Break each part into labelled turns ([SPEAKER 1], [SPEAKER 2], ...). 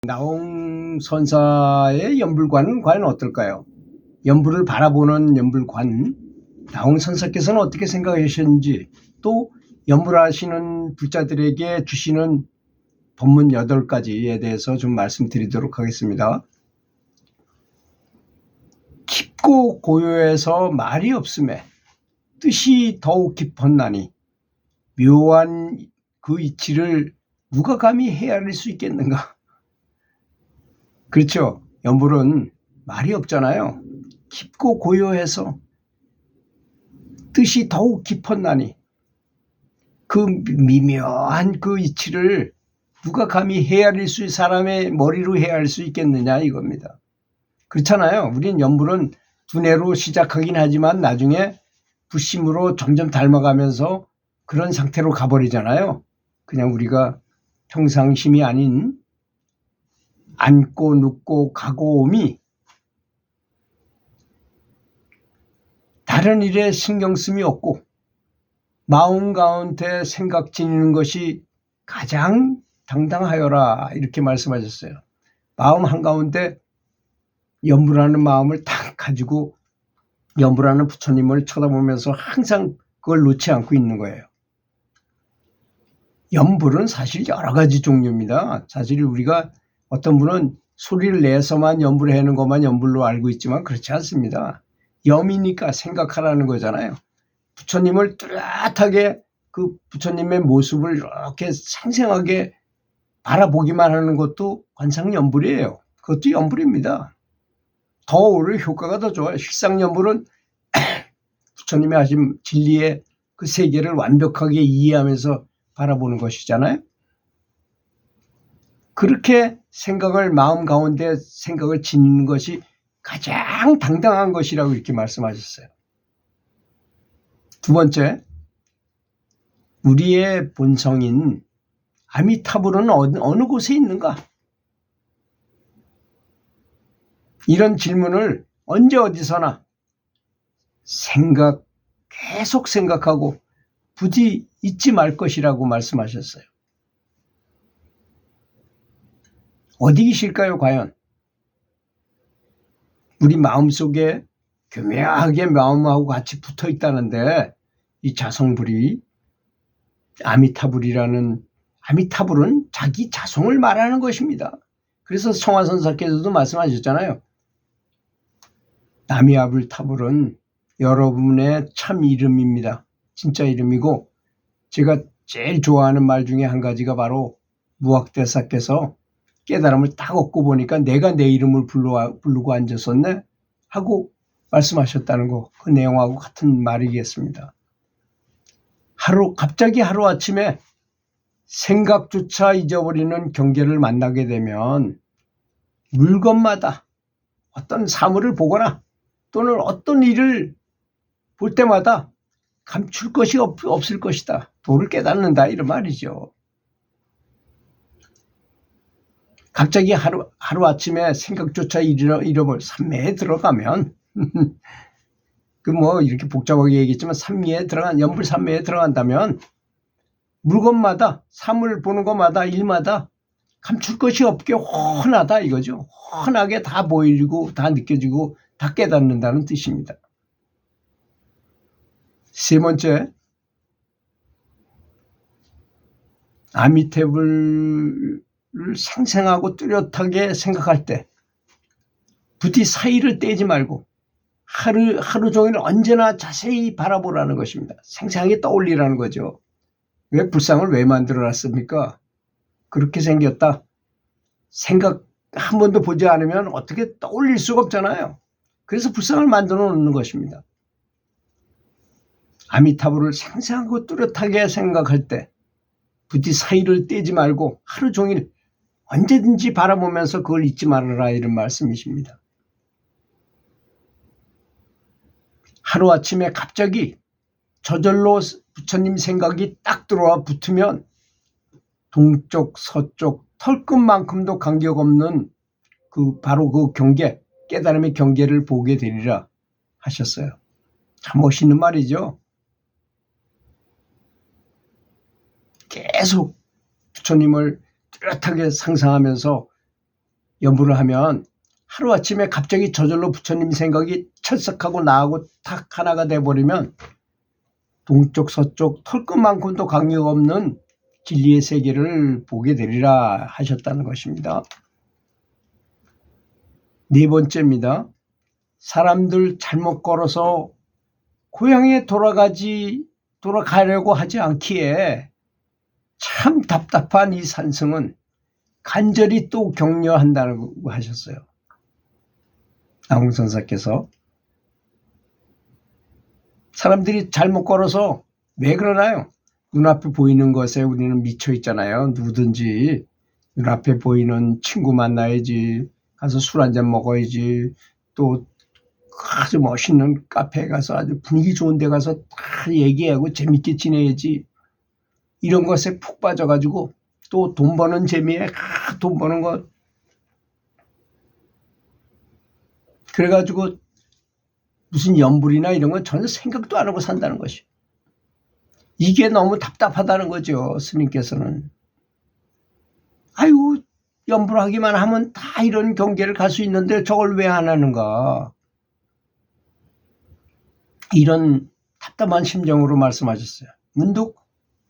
[SPEAKER 1] 나홍 선사의 연불관은 과연 어떨까요? 연불을 바라보는 연불관, 나홍 선사께서는 어떻게 생각하셨는지, 또 연불하시는 불자들에게 주시는 법문 8가지에 대해서 좀 말씀드리도록 하겠습니다. 깊고 고요해서 말이 없음에 뜻이 더욱 깊었나니 묘한 그 이치를 누가 감히 헤아릴 수 있겠는가? 그렇죠. 연불은 말이 없잖아요. 깊고 고요해서 뜻이 더욱 깊었나니 그 미묘한 그 이치를 누가 감히 헤아릴 수, 사람의 머리로 헤아릴 수 있겠느냐 이겁니다. 그렇잖아요. 우린 연불은 두뇌로 시작하긴 하지만 나중에 부심으로 점점 닮아가면서 그런 상태로 가버리잖아요. 그냥 우리가 평상심이 아닌 앉고 눕고 가고 오미 다른 일에 신경씀이 없고 마음 가운데 생각 지니는 것이 가장 당당하여라 이렇게 말씀하셨어요. 마음 한가운데 연불하는 마음을 딱 가지고 연불하는 부처님을 쳐다보면서 항상 그걸 놓지 않고 있는 거예요. 연불은 사실 여러 가지 종류입니다. 사실 우리가 어떤 분은 소리를 내서만 연불하는 것만 연불로 알고 있지만 그렇지 않습니다. 염이니까 생각하라는 거잖아요. 부처님을 뚜렷하게 그 부처님의 모습을 이렇게 생생하게 바라보기만 하는 것도 관상연불이에요. 그것도 연불입니다. 더 오히려 효과가 더 좋아요. 식상연불은 부처님이 하신 진리의 그 세계를 완벽하게 이해하면서 바라보는 것이잖아요. 그렇게 생각을 마음 가운데 생각을 지니는 것이 가장 당당한 것이라고 이렇게 말씀하셨어요. 두 번째, 우리의 본성인 아미타불은 어느 곳에 있는가? 이런 질문을 언제 어디서나 계속 생각하고 부디 잊지 말 것이라고 말씀하셨어요. 어디 계실까요, 과연? 우리 마음속에 교묘하게 마음하고 같이 붙어 있다는데 이 자성불이 아미타불은 자기 자성을 말하는 것입니다. 그래서 성화선사께서도 말씀하셨잖아요. 아미타불은 여러분의 참 이름입니다. 진짜 이름이고 제가 제일 좋아하는 말 중에 한 가지가 바로 무학대사께서 깨달음을 딱 얻고 보니까 내가 내 이름을 부르고 앉았었네 하고 말씀하셨다는 거, 그 내용하고 같은 말이겠습니다. 갑자기 하루아침에 생각조차 잊어버리는 경계를 만나게 되면 물건마다 어떤 사물을 보거나 또는 어떤 일을 볼 때마다 감출 것이 없을 것이다. 도를 깨닫는다 이런 말이죠. 갑자기 하루아침에 생각조차 잃어버려 삼매에 들어가면 그 뭐 이렇게 복잡하게 얘기했지만 연불 삼매에 들어간다면 물건마다 사물 보는 것마다 일마다 감출 것이 없게 훤하다 이거죠. 훤하게 다 보이고 다 느껴지고 다 깨닫는다는 뜻입니다. 세 번째, 아미타불을 생생하고 뚜렷하게 생각할 때 부디 사이를 떼지 말고 하루 종일 언제나 자세히 바라보라는 것입니다. 생생하게 떠올리라는 거죠. 왜 불상을 왜 만들어놨습니까? 그렇게 생겼다. 생각 한 번도 보지 않으면 어떻게 떠올릴 수가 없잖아요. 그래서 불상을 만들어 놓는 것입니다. 아미타불을 생생하고 뚜렷하게 생각할 때 부디 사이를 떼지 말고 하루 종일 언제든지 바라보면서 그걸 잊지 말아라 이런 말씀이십니다. 하루아침에 갑자기 저절로 부처님 생각이 딱 들어와 붙으면 동쪽 서쪽 털끝만큼도 간격 없는 바로 그 경계, 깨달음의 경계를 보게 되리라 하셨어요. 참 멋있는 말이죠. 계속 부처님을 뚜렷하게 상상하면서 연불을 하면 하루아침에 갑자기 저절로 부처님 생각이 철석하고 나하고 탁 하나가 돼버리면 동쪽 서쪽 털끝만큼도 간격 없는 진리의 세계를 보게 되리라 하셨다는 것입니다. 네 번째입니다. 사람들 잘못 걸어서 고향에 돌아가려고 하지 않기에 참 답답한 이 산승은 간절히 또 격려한다고 하셨어요. 나홍선사께서. 사람들이 잘못 걸어서 왜 그러나요? 눈앞에 보이는 것에 우리는 미쳐 있잖아요. 누구든지 눈앞에 보이는 친구 만나야지, 가서 술 한잔 먹어야지, 또 아주 멋있는 카페에 가서 아주 분위기 좋은 데 가서 다 얘기하고 재밌게 지내야지, 이런 것에 푹 빠져가지고 또 돈 버는 재미에 돈 버는 것, 그래가지고 무슨 연불이나 이런 건 전혀 생각도 안 하고 산다는 것이, 이게 너무 답답하다는 거죠. 스님께서는 아이고 연불하기만 하면 다 이런 경계를 갈 수 있는데 저걸 왜 안 하는가, 이런 답답한 심정으로 말씀하셨어요. 문득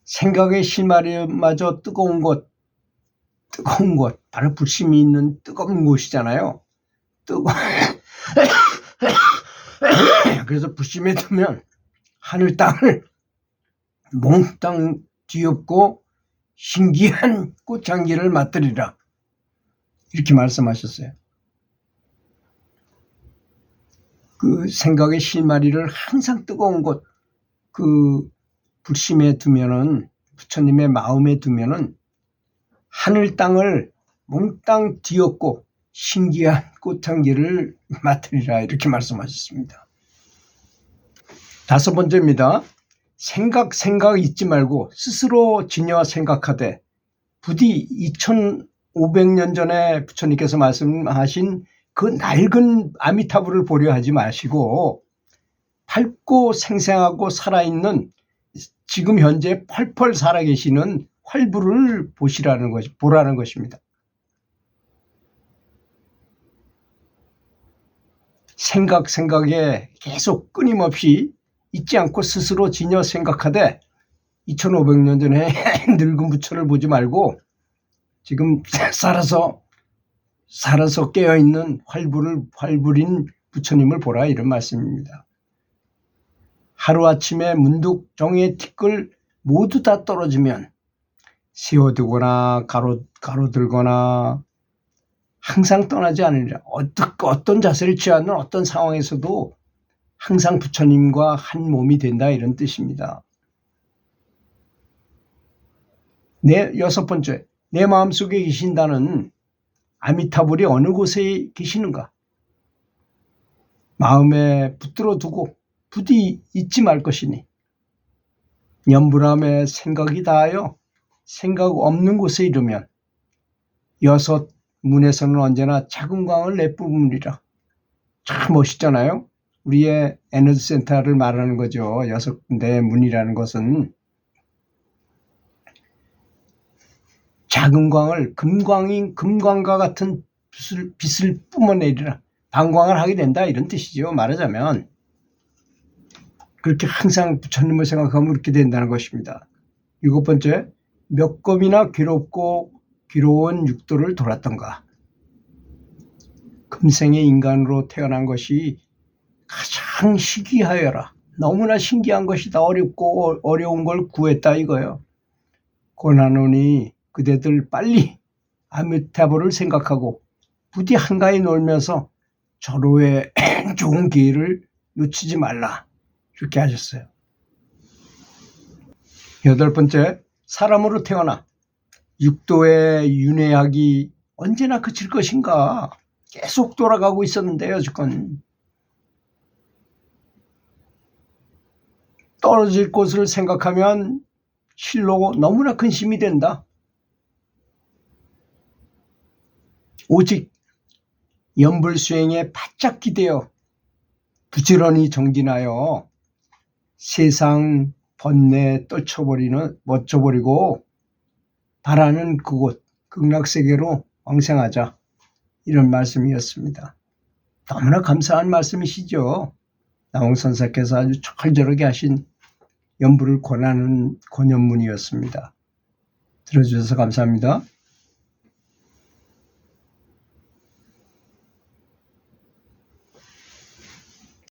[SPEAKER 1] 생각의 실마리마저 뜨거운 곳, 바로 불심이 있는 뜨거운 곳이잖아요. 그래서 불심에 두면 하늘 땅을 몽땅 뒤엎고 신기한 꽃향기를 맡으리라, 이렇게 말씀하셨어요. 그 생각의 실마리를 항상 뜨거운 곳, 그 불심에 두면은, 부처님의 마음에 두면은 하늘 땅을 몽땅 뒤엎고 신기한 꽃향기를 맡으리라, 이렇게 말씀하셨습니다. 다섯 번째입니다. 생각 잊지 말고 스스로 지녀 생각하되, 부디 2500년 전에 부처님께서 말씀하신 그 낡은 아미타불을 보려 하지 마시고 밝고 생생하고 살아있는, 지금 현재 펄펄 살아계시는 활불을 보라는 것입니다. 생각에 계속 끊임없이 잊지 않고 스스로 지녀 생각하되, 2500년 전에 늙은 부처를 보지 말고 지금 살아서 깨어있는 활불인 부처님을 보라, 이런 말씀입니다. 하루아침에 문득 정의 티끌 모두 다 떨어지면 세워두거나 가로들거나 항상 떠나지 않으리라. 어떤 자세를 취하는 어떤 상황에서도 항상 부처님과 한 몸이 된다, 이런 뜻입니다. 여섯 번째, 내 마음속에 계신다는 아미타불이 어느 곳에 계시는가? 마음에 붙들어 두고 부디 잊지 말 것이니, 연불함에 생각이 다하여 생각 없는 곳에 이르면 여섯 문에서는 언제나 작은 광을 내뿜으리라. 참 멋있잖아요. 우리의 에너지 센터를 말하는 거죠. 여섯 군데의 문이라는 것은 작은 광을 금광과 같은 빛을 뿜어내리라, 방광을 하게 된다, 이런 뜻이죠. 말하자면 그렇게 항상 부처님을 생각하면 이렇게 된다는 것입니다. 일곱 번째, 몇 겁이나 괴로운 육도를 돌았던가. 금생의 인간으로 태어난 것이 가장 희귀하여라. 너무나 신기한 것이다. 어려운 걸 구했다, 이거예요. 고난오니 그대들 빨리 아미타불을 생각하고 부디 한가히 놀면서 절호의 좋은 기회를 놓치지 말라, 이렇게 하셨어요. 여덟 번째, 사람으로 태어나 육도의 윤회학이 언제나 그칠 것인가. 계속 돌아가고 있었는데요. 여지껏 떨어질 곳을 생각하면 실로 너무나 근심이 된다. 오직 연불수행에 바짝 기대어 부지런히 정진하여 세상 번뇌 멋져버리고 바라는 그곳 극락세계로 왕생하자. 이런 말씀이었습니다. 너무나 감사한 말씀이시죠. 나홍 선사께서 아주 철저하게 하신 연부를 권하는 권연문이었습니다. 들어주셔서 감사합니다.